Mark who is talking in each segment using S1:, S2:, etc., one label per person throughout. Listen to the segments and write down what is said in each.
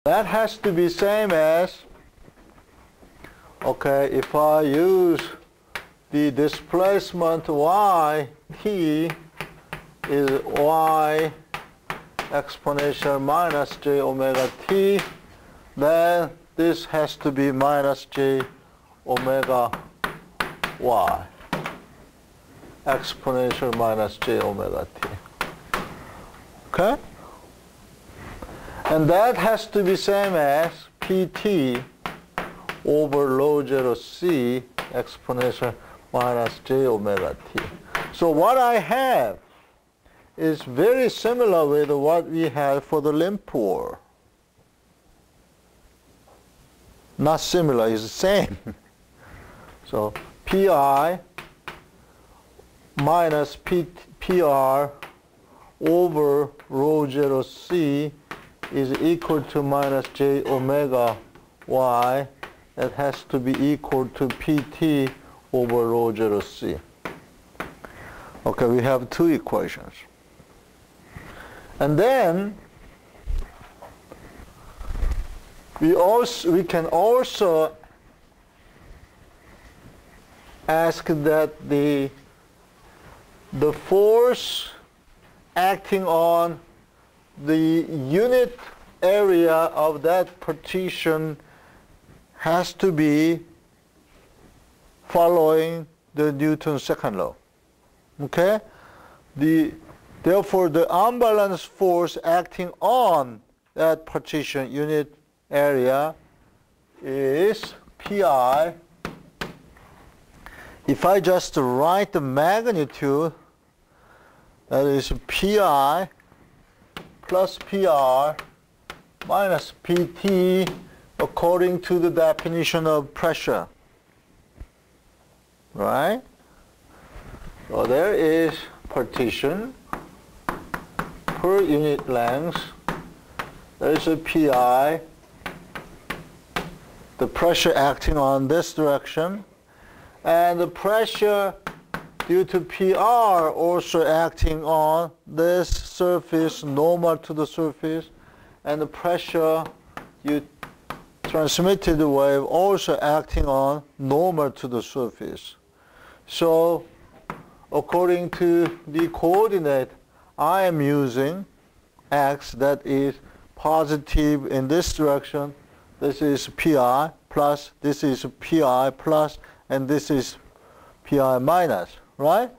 S1: That has to be same as, okay, if I use the displacement y, t is y exponential minus j omega t, then this has to be minus j omega y exponential minus j omega t. Okay? And that has to be same as pt over rho 0 c exponential minus j omega t. So what I have is very similar with what we had for the Lempore. Not similar, it's the same. So pi minus pr over rho 0 c is equal to minus j omega y. That has to be equal to pt over rho 0 c. Okay, we have two equations. And then we can also ask that the force acting on the unit area of that partition has to be following the Newton's second law. Okay? Therefore, the unbalanced force acting on that partition unit area is pi. If I just write the magnitude, that is pi plus pr minus pt according to the definition of pressure. Right? So there is partition per unit length. There is a pi, the pressure acting on this direction, and the pressure due to PR also acting on this surface, normal to the surface, and the pressure you transmitted the wave also acting on normal to the surface. So according to the coordinate I am using, x, that is positive in this direction, this is pi plus, this is pi plus, and this is pi minus, right?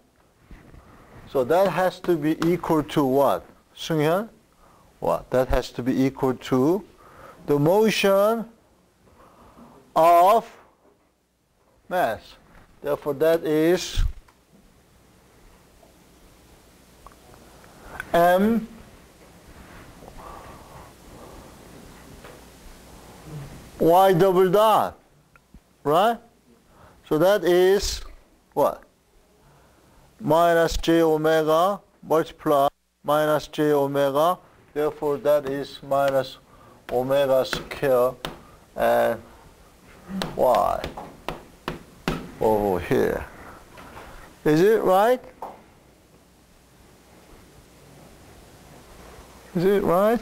S1: So that has to be equal to what? Sung-Hyun? What? That has to be equal to the motion of mass. Therefore, that is m y double dot, right? So that is what? Minus j omega multiplied minus j omega. Therefore, that is minus omega square and y over here. Is it right? Is it right?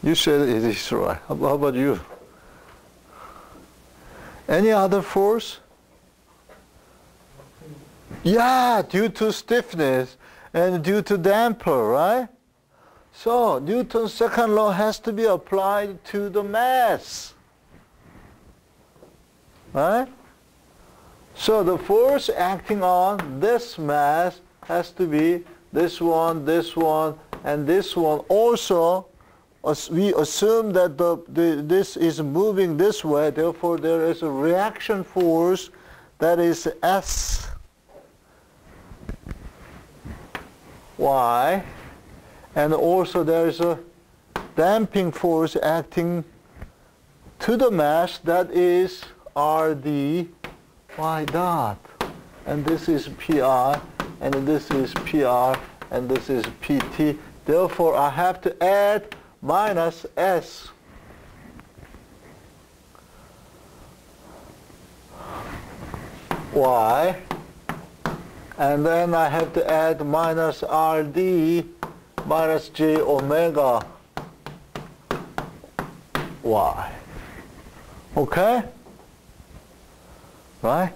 S1: You said it is right. How about you? Any other force? Yeah, due to stiffness and due to damper, right? So Newton's second law has to be applied to the mass, right? So the force acting on this mass has to be this one, and this one also. We assume that this is moving this way, therefore there is a reaction force that is S y, and also there is a damping force acting to the mass that is RD y dot, and this is pi, and this is pr, and this is pt. Therefore I have to add minus S y, and then I have to add minus RD minus j omega Y. Okay? Right?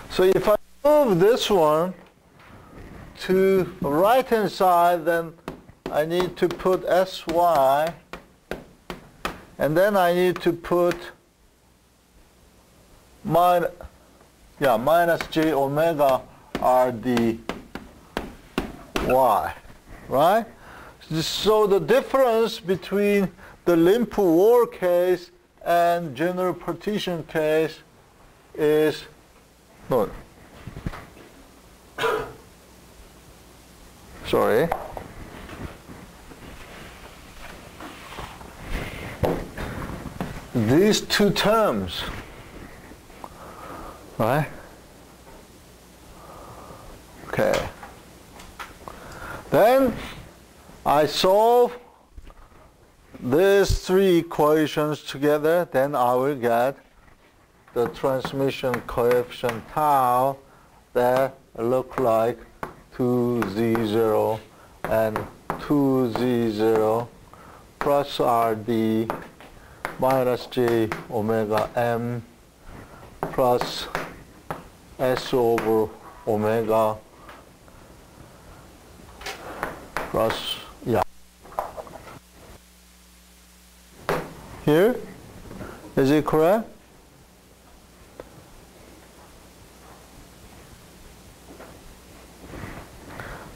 S1: So if I move this one to the right-hand side, then I need to put SY, and then I need to put minus J omega RD Y, right? So the difference between the limp wall case and general partition case is, no, sorry, these two terms, right? Okay. Then I solve these three equations together, then I will get the transmission coefficient tau that look like 2Z0 and 2Z0 plus RD minus J omega M plus S over omega plus, yeah. Here, is it correct?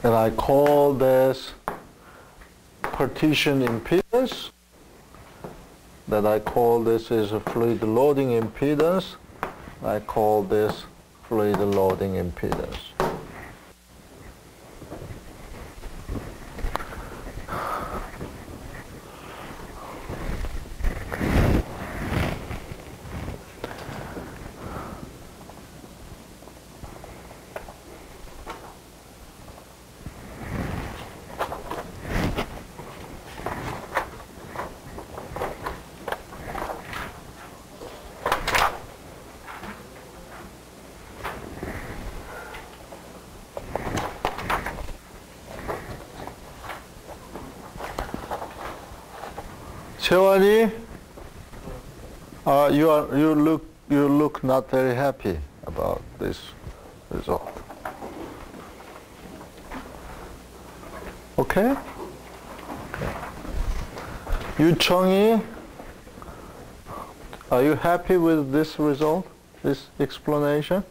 S1: And I call this partition impedance. That I call this is a fluid loading impedance. I call this fluid loading impedance. Chewani, you look not very happy about this result. Okay? Okay. Yu Chong-yi, are you happy with this result, this explanation?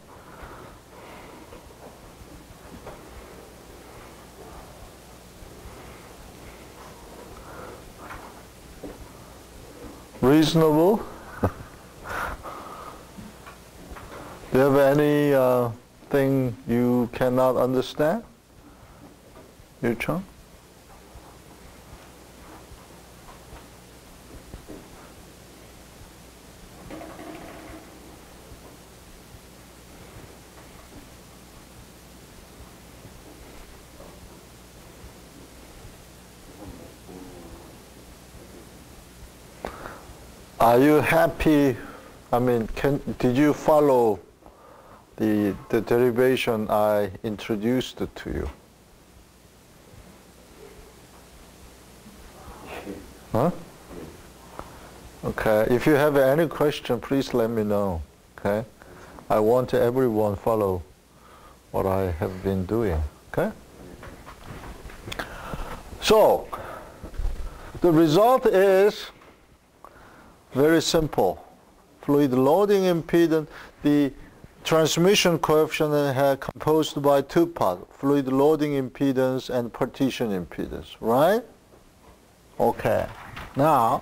S1: Reasonable? Do you have any thing you cannot understand, Yu Chong? Are you happy? I mean, did you follow the derivation I introduced to you? Huh? Okay. If you have any question, please let me know. Okay. I want everyone follow what I have been doing. Okay. So the result is very simple. Fluid loading impedance, the transmission coefficient is composed by two parts, fluid loading impedance and partition impedance, right? Okay. Now,